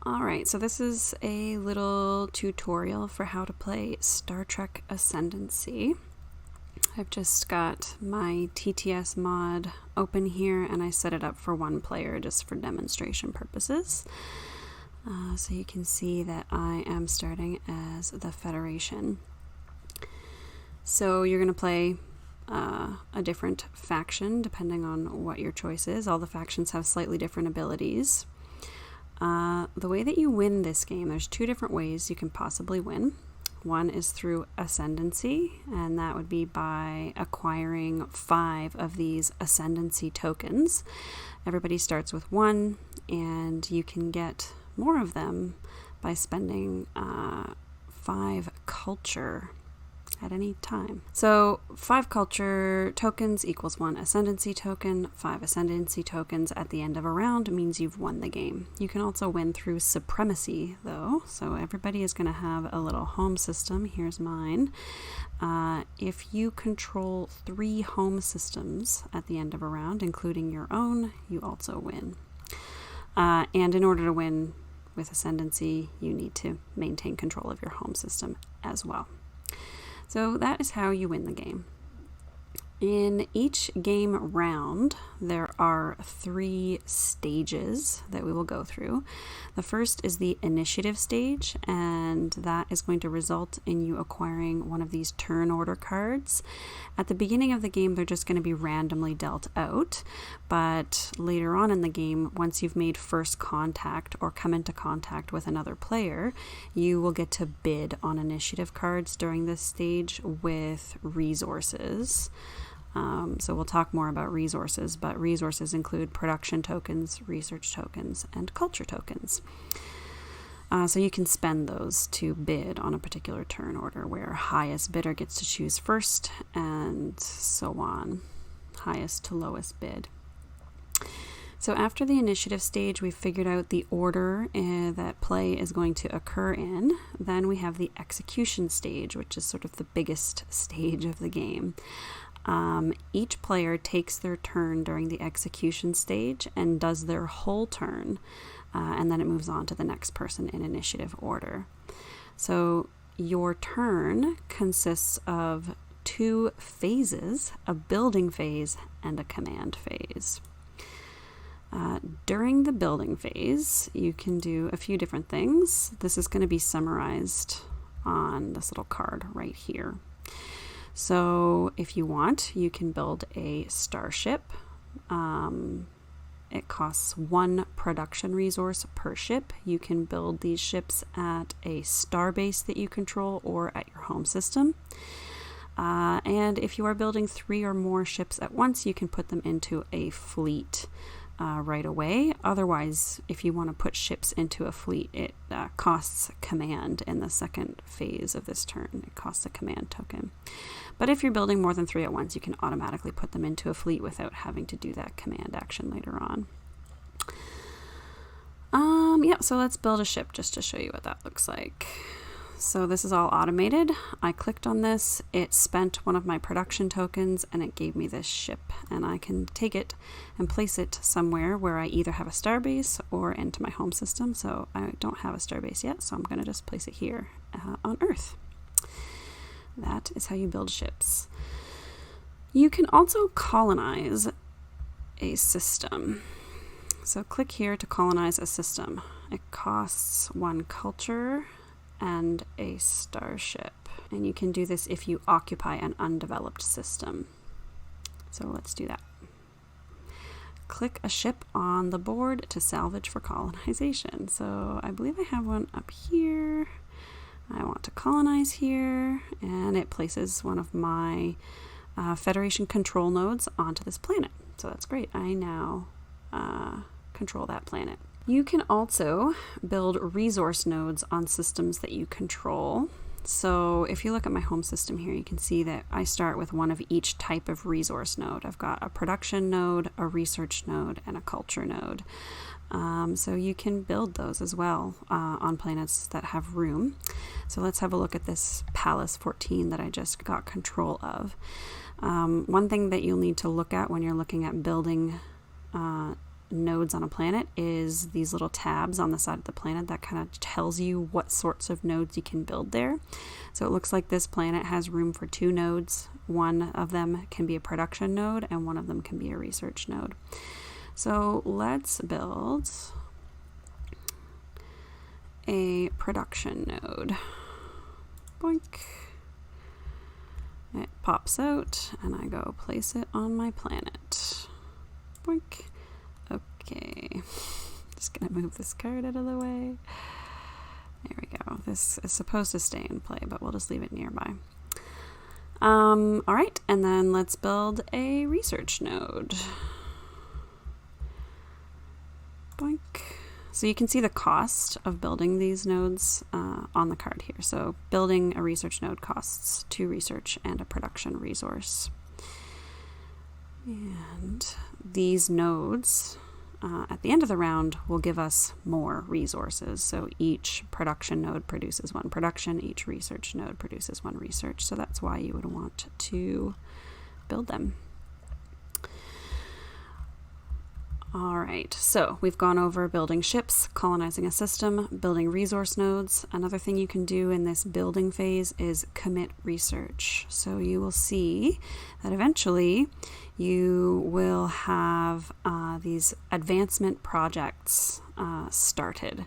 Alright, so this is a little tutorial for how to play Star Trek Ascendancy. I've just got my TTS mod open here and I set it up for one player just for demonstration purposes. So you can see that I am starting as the Federation. So you're going to play a different faction depending on what your choice is. All the factions have slightly different abilities. The way that you win this game, there's two different ways you can possibly win. One is through Ascendancy, and that would be by acquiring 5 of these Ascendancy tokens. Everybody starts with 1, and you can get more of them by spending 5 culture at any time. So 5 culture tokens equals 1 Ascendancy token. 5 Ascendancy tokens at the end of a round means you've won the game. You can also win through Supremacy though, so everybody is going to have a little home system. Here's mine. If you control 3 home systems at the end of a round, including your own, you also win. And in order to win with Ascendancy, you need to maintain control of your home system as well. So that is how you win the game. In each game round, there are 3 stages that we will go through. The first is the initiative stage, and that is going to result in you acquiring one of these turn order cards. At the beginning of the game, they're just going to be randomly dealt out, but later on in the game, once you've made first contact or come into contact with another player, you will get to bid on initiative cards during this stage with resources. So we'll talk more about resources, but resources include production tokens, research tokens, and culture tokens. So you can spend those to bid on a particular turn order, where highest bidder gets to choose first, and so on, highest to lowest bid. So after the initiative stage, we've figured out the order that play is going to occur in. Then we have the execution stage, which is sort of the biggest stage of the game. Each player takes their turn during the execution stage and does their whole turn, and then it moves on to the next person in initiative order. So your turn consists of 2 phases, a building phase and a command phase. During the building phase, you can do a few different things. This is going to be summarized on this little card right here. So if you want, you can build a starship. It costs 1 production resource per ship. You can build these ships at a starbase that you control or at your home system. And if you are building 3 or more ships at once, you can put them into a fleet right away. Otherwise, if you want to put ships into a fleet, it costs command in the second phase of this turn. It costs a command token. But if you're building more than 3 at once, you can automatically put them into a fleet without having to do that command action later on. Yeah, so let's build a ship just to show you what that looks like. So this is all automated. I clicked on this, it spent one of my production tokens, and it gave me this ship. And I can take it and place it somewhere where I either have a starbase or into my home system. So I don't have a starbase yet, so I'm going to just place it here on Earth. That is how you build ships. You can also colonize a system. So click here to colonize a system. It costs 1 culture and a starship. And you can do this if you occupy an undeveloped system. So let's do that. Click a ship on the board to salvage for colonization. So I believe I have one up here. I want to colonize here, and it places one of my Federation control nodes onto this planet. So that's great. I now control that planet. You can also build resource nodes on systems that you control. So if you look at my home system here, you can see that I start with one of each type of resource node. I've got a production node, a research node, and a culture node. So you can build those as well on planets that have room. So let's have a look at this Palace 14 that I just got control of. One thing that you'll need to look at when you're looking at building nodes on a planet is these little tabs on the side of the planet that kind of tells you what sorts of nodes you can build there. So it looks like this planet has room for 2 nodes. One of them can be a production node and one of them can be a research node. So let's build a production node. Boink. It pops out and I go place it on my planet. Boink. Okay. Just gonna move this card out of the way. There we go. This is supposed to stay in play, but we'll just leave it nearby. All right, and then let's build a research node. Boink. So you can see the cost of building these nodes on the card here. So building a research node costs 2 research and a production resource. And these nodes at the end of the round will give us more resources. So each production node produces 1 production, each research node produces 1 research. So that's why you would want to build them. All right, so we've gone over building ships, colonizing a system, building resource nodes. Another thing you can do in this building phase is commit research. So you will see that eventually you will have these advancement projects started.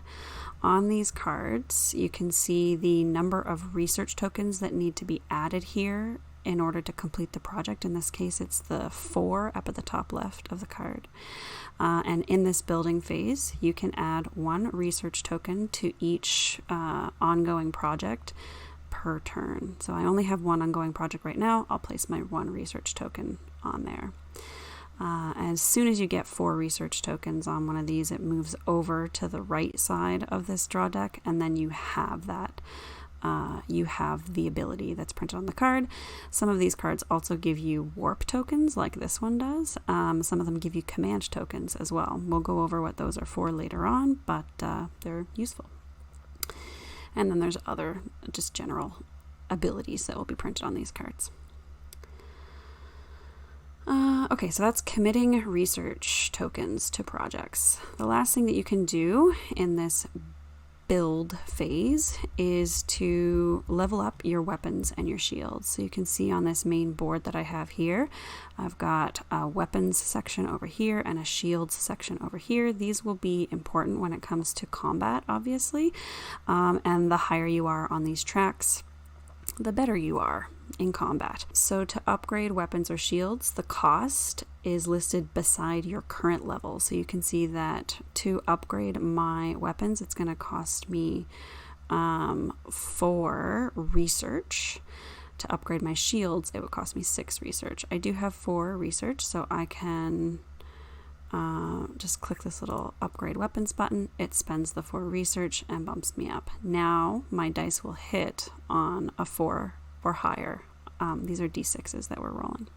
On these cards, you can see the number of research tokens that need to be added here in order to complete the project. In this case, it's the 4 up at the top left of the card. And in this building phase, you can add 1 research token to each ongoing project per turn. So I only have 1 ongoing project right now. I'll place my 1 research token on there. As soon as you get 4 research tokens on one of these, it moves over to the right side of this draw deck, and then you have that. You have the ability that's printed on the card. Some of these cards also give you warp tokens, like this one does. Some of them give you command tokens as well. We'll go over what those are for later on, but they're useful. And then there's other just general abilities that will be printed on these cards. Okay, so that's committing research tokens to projects. The last thing that you can do in this build phase is to level up your weapons and your shields. So you can see on this main board that I have here, I've got a weapons section over here and a shields section over here. These will be important when it comes to combat, obviously, and the higher you are on these tracks, the better you are in combat. So to upgrade weapons or shields, the cost is listed beside your current level. So you can see that to upgrade my weapons, it's going to cost me 4 research. To upgrade my shields, it would cost me 6 research. I do have 4 research, so I can just click this little upgrade weapons button. It spends the 4 research and bumps me up. Now my dice will hit on a 4 or higher. These are D6s that we're rolling.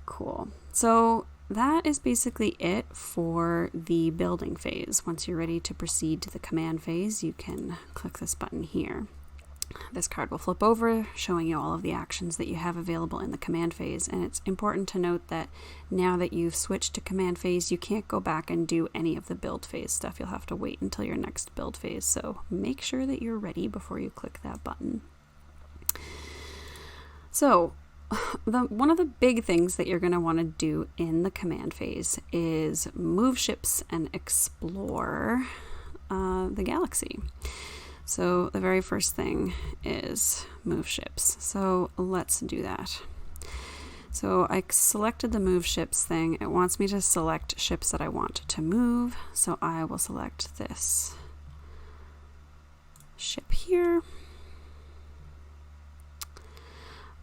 Cool. So that is basically it for the building phase. Once you're ready to proceed to the command phase, you can click this button here. This card will flip over, showing you all of the actions that you have available in the command phase. And it's important to note that now that you've switched to command phase, you can't go back and do any of the build phase stuff. You'll have to wait until your next build phase. So make sure that you're ready before you click that button. So one of the big things that you're going to want to do in the command phase is move ships and explore the galaxy. So the very first thing is move ships. So let's do that. So I selected the move ships thing. It wants me to select ships that I want to move. So I will select this ship here.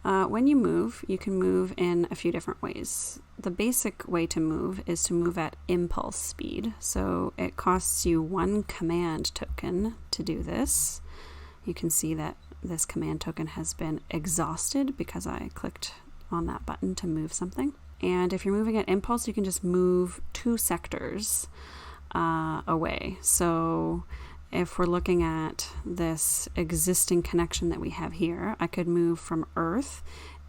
When you move, you can move in a few different ways. The basic way to move is to move at impulse speed. So it costs you 1 command token to do this. You can see that this command token has been exhausted because I clicked on that button to move something. And if you're moving at impulse, you can just move 2 sectors away. So if we're looking at this existing connection that we have here, I could move from Earth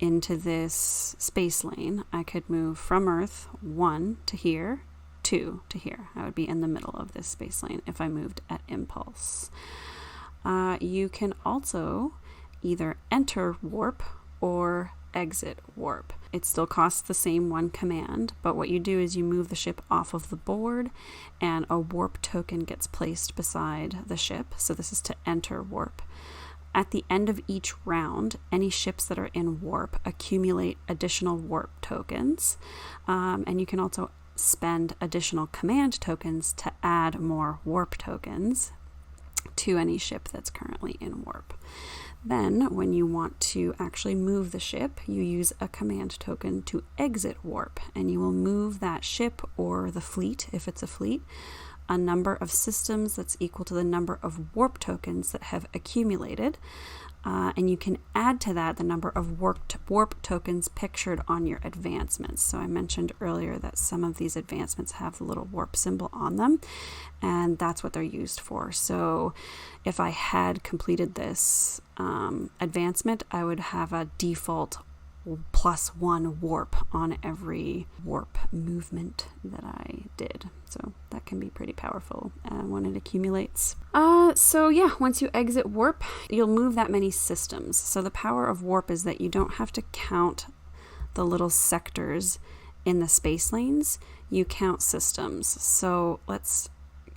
into this space lane, I could move from Earth 1 to here, 2 to here. I would be in the middle of this space lane if I moved at impulse. You can also either enter warp or exit warp. It still costs the same one command, but what you do is you move the ship off of the board and a warp token gets placed beside the ship. So this is to enter warp. At the end of each round, any ships that are in warp accumulate additional warp tokens, and you can also spend additional command tokens to add more warp tokens to any ship that's currently in warp. Then, when you want to actually move the ship, you use a command token to exit warp, and you will move that ship or the fleet, if it's a fleet, a number of systems that's equal to the number of warp tokens that have accumulated, and you can add to that the number of warp tokens pictured on your advancements. So I mentioned earlier that some of these advancements have the little warp symbol on them, and that's what they're used for. So if I had completed this advancement, I would have a default +1 warp on every warp movement that I did. So that can be pretty powerful when it accumulates. So yeah, once you exit warp, you'll move that many systems. So the power of warp is that you don't have to count the little sectors in the space lanes, you count systems. So let's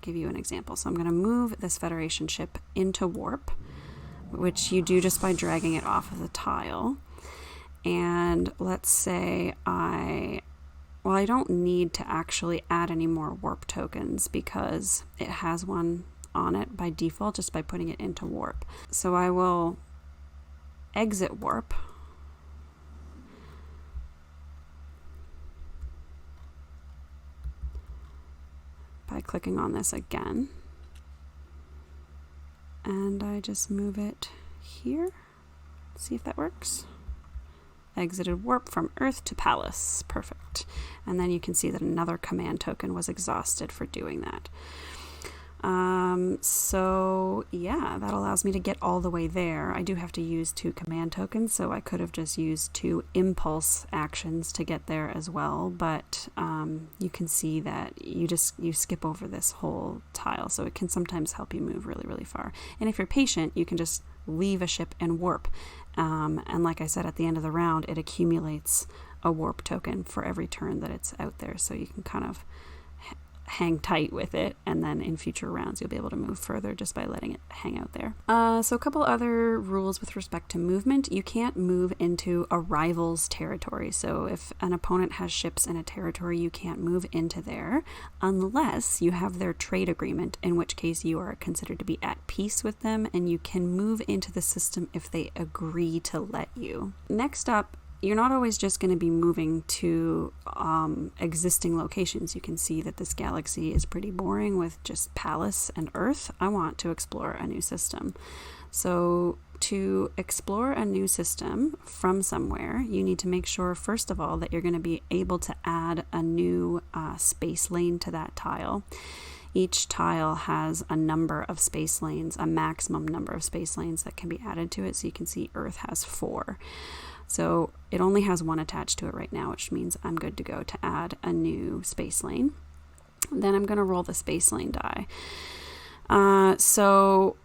give you an example. So I'm going to move this Federation ship into warp, which you do just by dragging it off of the tile. And let's say I don't need to actually add any more warp tokens because it has one on it by default just by putting it into warp. So I will exit warp. By clicking on this again. And I just move it here. See if that works. Exited warp from Earth to Palace. Perfect. And then you can see that another command token was exhausted for doing that. So yeah, that allows me to get all the way there. I do have to use 2 command tokens, so I could have just used 2 impulse actions to get there as well, but you can see that you skip over this whole tile, so it can sometimes help you move really, really far. And if you're patient, you can just leave a ship and warp. And like I said, at the end of the round, it accumulates a warp token for every turn that it's out there, so you can kind of hang tight with it, and then in future rounds you'll be able to move further just by letting it hang out there. So a couple other rules with respect to movement. You can't move into a rival's territory. So if an opponent has ships in a territory, you can't move into there unless you have their trade agreement, in which case you are considered to be at peace with them, and you can move into the system if they agree to let you. Next up, you're not always just going to be moving to existing locations. You can see that this galaxy is pretty boring with just Palace and Earth. I want to explore a new system. So to explore a new system from somewhere, you need to make sure, first of all, that you're going to be able to add a new space lane to that tile. Each tile has a number of space lanes, a maximum number of space lanes that can be added to it. So you can see Earth has 4. So it only has 1 attached to it right now, which means I'm good to go to add a new space lane. Then I'm going to roll the space lane die. So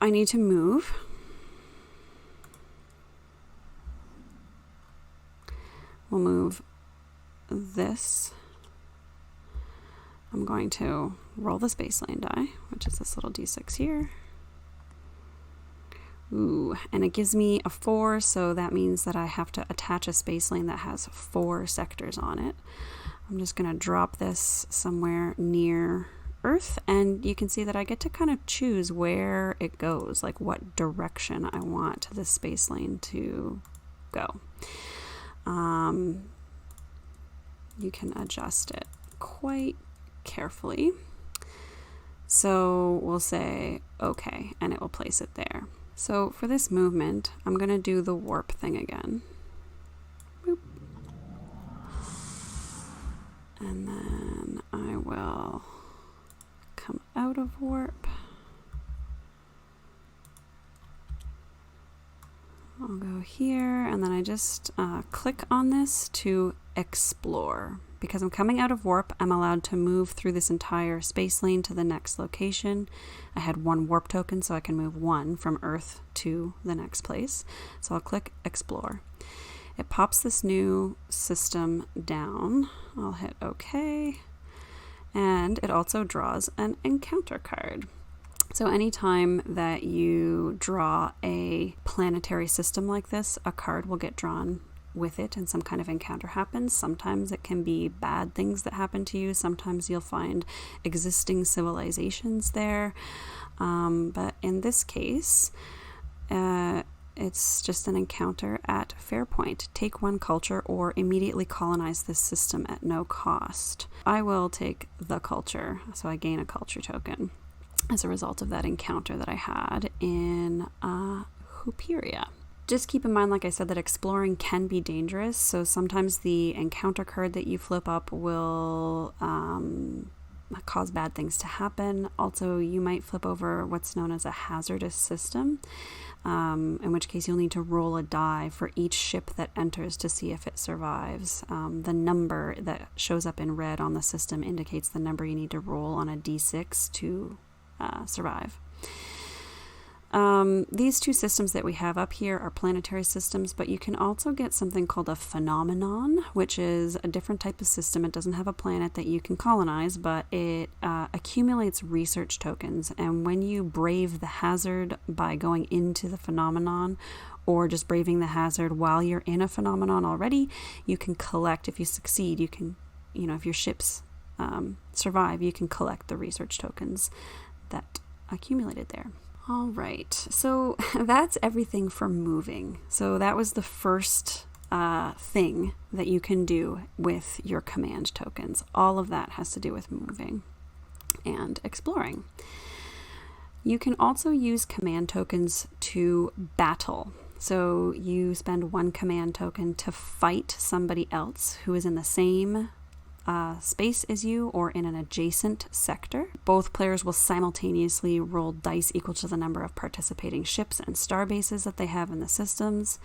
I need to move. We'll move this. I'm going to roll the space lane die, which is this little d6 here. Ooh, and it gives me a 4, so that means that I have to attach a space lane that has 4 sectors on it. I'm just going to drop this somewhere near Earth, and you can see that I get to kind of choose where it goes, like what direction I want the space lane to go. You can adjust it quite carefully. So we'll say okay, and it will place it there. So for this movement, I'm going to do the warp thing again. Boop. And then I will come out of warp. I'll go here, and then I just click on this to explore. Because I'm coming out of warp, I'm allowed to move through this entire space lane to the next location. I had 1 warp token, so I can move 1 from Earth to the next place. So I'll click explore. It pops this new system down. I'll hit OK. And it also draws an encounter card. So anytime that you draw a planetary system like this, a card will get drawn with it and some kind of encounter happens. Sometimes it can be bad things that happen to you. Sometimes you'll find existing civilizations there. But in this case, it's just an encounter at Fairpoint. Take 1 culture or immediately colonize this system at no cost. I will take the culture, so I gain a culture token as a result of that encounter that I had in Huperia. Just keep in mind, like I said, that exploring can be dangerous, so sometimes the encounter card that you flip up will cause bad things to happen. Also, you might flip over what's known as a hazardous system, in which case you'll need to roll a die for each ship that enters to see if it survives. The number that shows up in red on the system indicates the number you need to roll on a d6 to survive. These 2 systems that we have up here are planetary systems, but you can also get something called a phenomenon, which is a different type of system. It doesn't have a planet that you can colonize, but it accumulates research tokens. And when you brave the hazard by going into the phenomenon, or just braving the hazard while you're in a phenomenon already, you can collect. If you succeed, you can, if your ships survive, you can collect the research tokens that accumulated there. All right, so that's everything for moving. So that was the first thing that you can do with your command tokens. All of that has to do with moving and exploring. You can also use command tokens to battle. So you spend 1 command token to fight somebody else who is in the same space as you or in an adjacent sector. Both players will simultaneously roll dice equal to the number of participating ships and star bases that they have in the systems.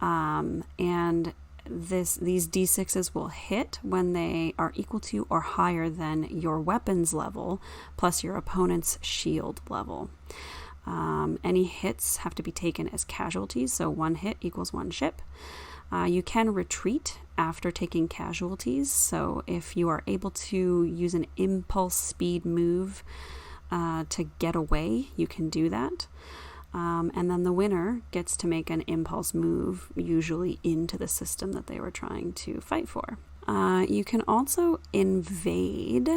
And these d6s will hit when they are equal to or higher than your weapons level plus your opponent's shield level. Any hits have to be taken as casualties, so 1 hit equals 1 ship. You can retreat after taking casualties, so if you are able to use an impulse speed move to get away, you can do that. And then the winner gets to make an impulse move, usually into the system that they were trying to fight for. You can also invade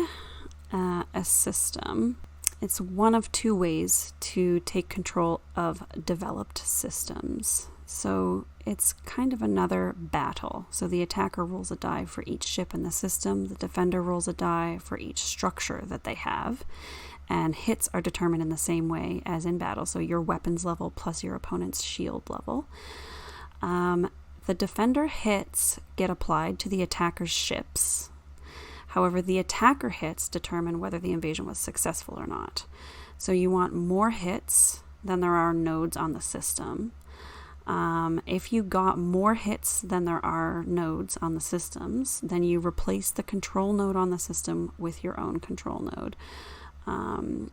a system. It's one of 2 ways to take control of developed systems. So it's kind of another battle. So the attacker rolls a die for each ship in the system. The defender rolls a die for each structure that they have. And hits are determined in the same way as in battle. So your weapons level plus your opponent's shield level. The defender hits get applied to the attacker's ships. However, the attacker hits determine whether the invasion was successful or not. So you want more hits than there are nodes on the system. If you got more hits than there are nodes on the systems, then you replace the control node on the system with your own control node.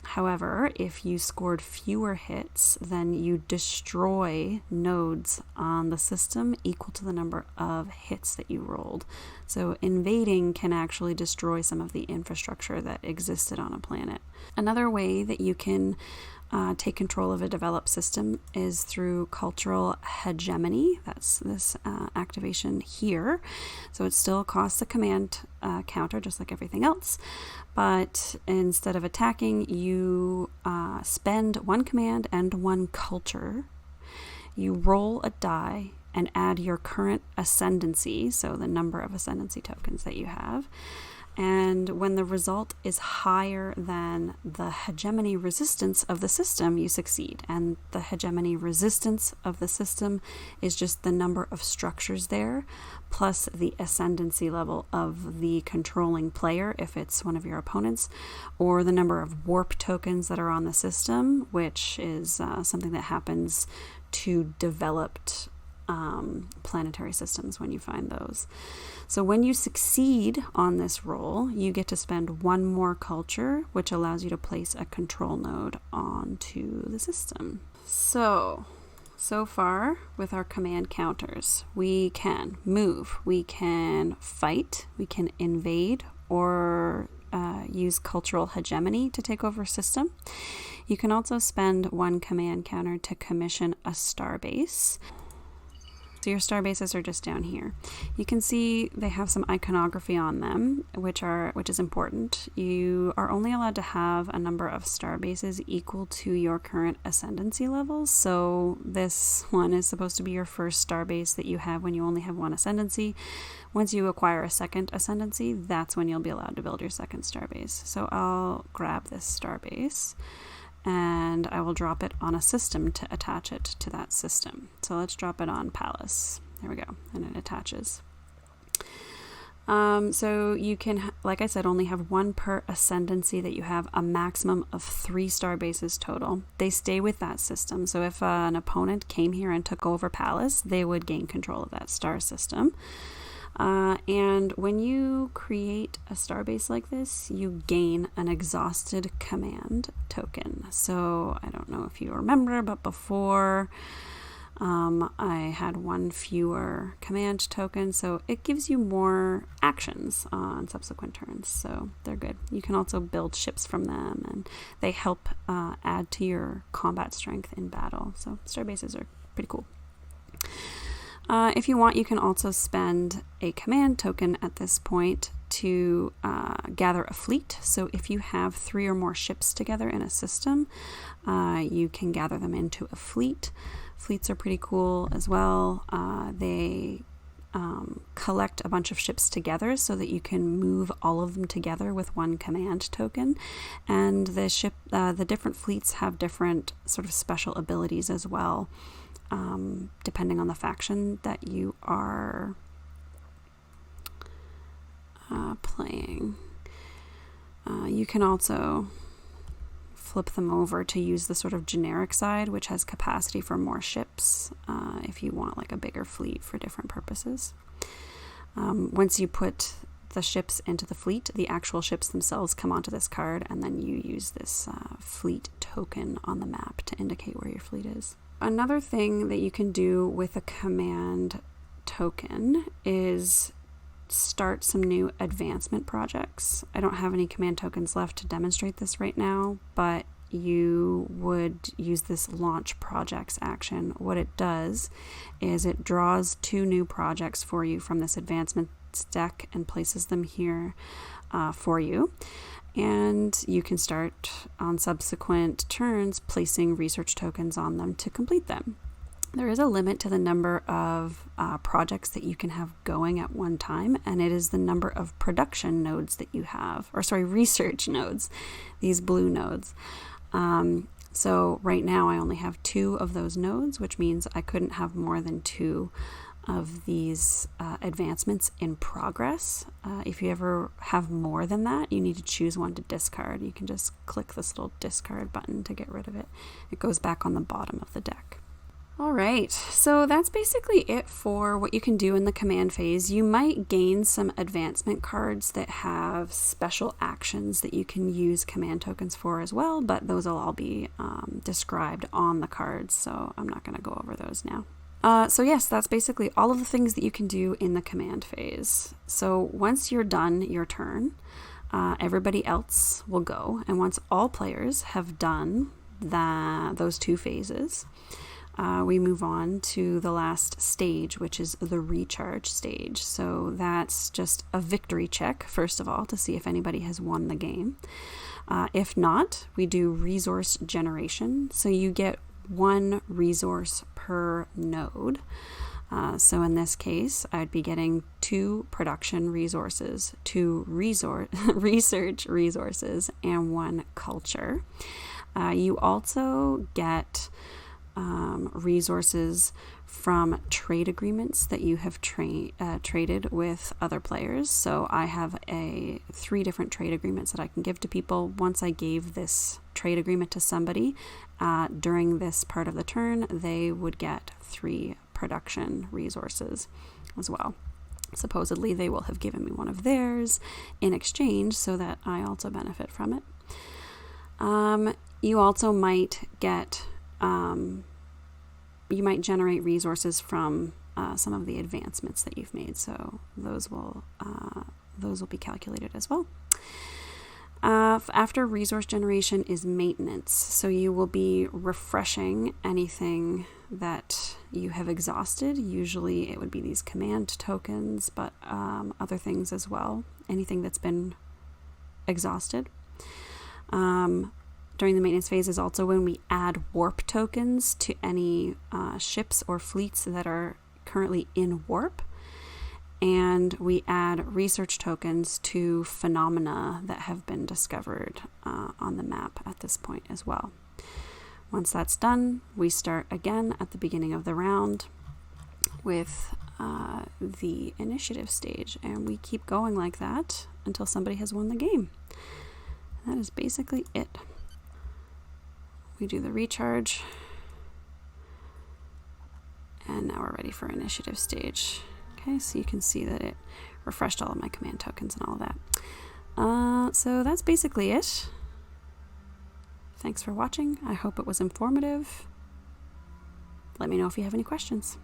However, if you scored fewer hits, then you destroy nodes on the system equal to the number of hits that you rolled. So invading can actually destroy some of the infrastructure that existed on a planet. Another way that you can take control of a developed system is through cultural hegemony. That's this activation here. So it still costs a command counter, just like everything else. But instead of attacking, you spend 1 command and 1 culture. You roll a die and add your current ascendancy, so the number of ascendancy tokens that you have. And when the result is higher than the hegemony resistance of the system, you succeed. And the hegemony resistance of the system is just the number of structures there, plus the ascendancy level of the controlling player, if it's one of your opponents, or the number of warp tokens that are on the system, which is something that happens to developed planetary systems when you find those. So when you succeed on this roll, you get to spend one more culture, which allows you to place a control node onto the system. So far with our command counters, we can move, we can fight, we can invade, or use cultural hegemony to take over a system. You can also spend one command counter to commission a starbase. So your star bases are just down here. You can see they have some iconography on them, which is important. You are only allowed to have a number of star bases equal to your current ascendancy levels. So this one is supposed to be your first star base that you have when you only have one ascendancy. Once you acquire a second ascendancy, that's when you'll be allowed to build your second star base. So I'll grab this star base and I will drop it on a system to attach it to that system. So let's drop it on Palace. There we go, and it attaches. So you can, like I said, only have one per ascendancy that you have, a maximum of 3 star bases total. They stay with that system. So if an opponent came here and took over Palace, they would gain control of that star system. And when you create a starbase like this, you gain an exhausted command token. So I don't know if you remember, but before I had one fewer command token, so it gives you more actions on subsequent turns. So they're good. You can also build ships from them, and they help add to your combat strength in battle. So starbases are pretty cool. If you want, you can also spend a command token at this point to gather a fleet. So if you have 3 or more ships together in a system, you can gather them into a fleet. Fleets are pretty cool as well. They collect a bunch of ships together so that you can move all of them together with one command token. And the different fleets have different sort of special abilities as well. Depending on the faction that you are playing. You can also flip them over to use the sort of generic side, which has capacity for more ships if you want like a bigger fleet for different purposes. Once you put the ships into the fleet, the actual ships themselves come onto this card, and then you use this fleet token on the map to indicate where your fleet is. Another thing that you can do with a command token is start some new advancement projects. I don't have any command tokens left to demonstrate this right now, but you would use this launch projects action. What it does is it draws 2 new projects for you from this advancement deck and places them here for you. And you can start on subsequent turns placing research tokens on them to complete them. There is a limit to the number of projects that you can have going at one time, and it is the number of production nodes that you have, research nodes, these blue nodes. So right now I only have 2 of those nodes, which means I couldn't have more than 2 of these advancements in progress. If you ever have more than that, you need to choose one to discard. You can just click this little discard button to get rid of it. It goes back on the bottom of the deck. All right, so that's basically it for what you can do in the command phase. You might gain some advancement cards that have special actions that you can use command tokens for as well, but those will all be described on the cards, so I'm not going to go over those now. So yes, that's basically all of the things that you can do in the command phase. So once you're done your turn, everybody else will go. And once all players have done those 2 phases, we move on to the last stage, which is the recharge stage. So that's just a victory check, first of all, to see if anybody has won the game. If not, we do resource generation. So you get 1 resource per node. So in this case, I'd be getting 2 production resources, 2 research resources, and 1 culture. You also get resources from trade agreements that you have traded with other players. So I have 3 different trade agreements that I can give to people. Once I gave this trade agreement to somebody during this part of the turn, they would get 3 production resources as well. Supposedly, they will have given me one of theirs in exchange so that I also benefit from it. You also might get, you might generate resources from some of the advancements that you've made, so those will be calculated as well. After resource generation is maintenance, so you will be refreshing anything that you have exhausted. Usually it would be these command tokens, but other things as well, anything that's been exhausted. During the maintenance phase is also when we add warp tokens to any ships or fleets that are currently in warp. And we add research tokens to phenomena that have been discovered on the map at this point as well. Once that's done, we start again at the beginning of the round with the initiative stage, and we keep going like that until somebody has won the game. That is basically it. We do the recharge, and now we're ready for initiative stage. Okay, so you can see that it refreshed all of my command tokens and all that. So that's basically it. Thanks for watching. I hope it was informative. Let me know if you have any questions.